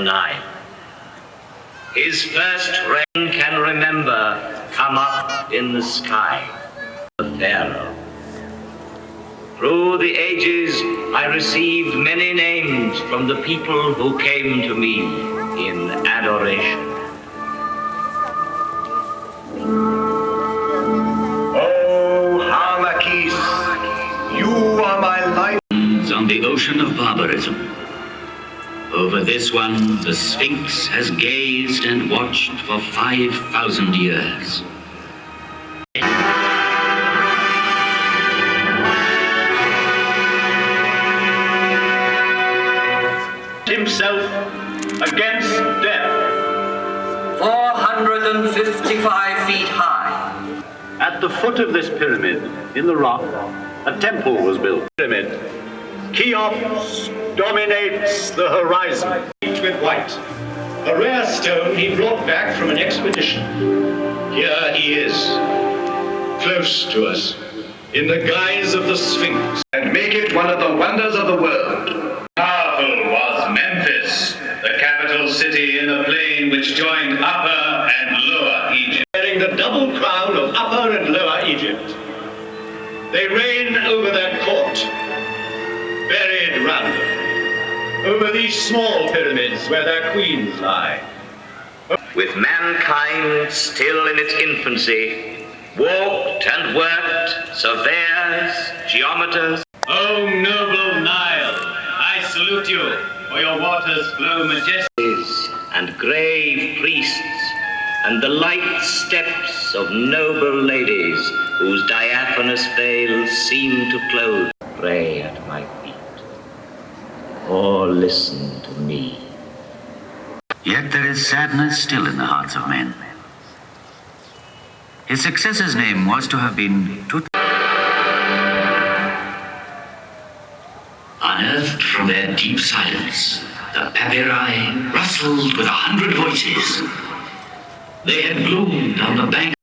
Nile. His first rain can remember come up in the sky, the Pharaoh. Through the ages, I received many names from the people who came to me in adoration. Oh, Harmakis, you are my light. On the ocean of barbarism. Over this one, the Sphinx has gazed and watched for 5,000 years. Himself against death. 455 feet high. At the foot of this pyramid, in the rock, a temple was built. Pyramid. Cheops dominates the horizon. With white, a rare stone he brought back from an expedition. Here he is, close to us, in the guise of the Sphinx, and make it one of the wonders of the world. Powerful was Memphis, the capital city in the plain which joined Upper and Lower Egypt. Bearing the double crown of Upper and Lower Egypt, they reign over their court, buried round them, over these small pyramids where their queens lie. With mankind still in its infancy, walked and worked surveyors, geometers. O noble Nile, I salute you, for your waters flow majestic. And grave priests, and the light steps of noble ladies whose diaphanous veils seem to clothe. Pray at my feet, or listen to me. Yet there is sadness still in the hearts of men. His successor's name was to have been Tut. Unearthed from their deep silence, the papyri rustled with 100 voices. They had bloomed on the bank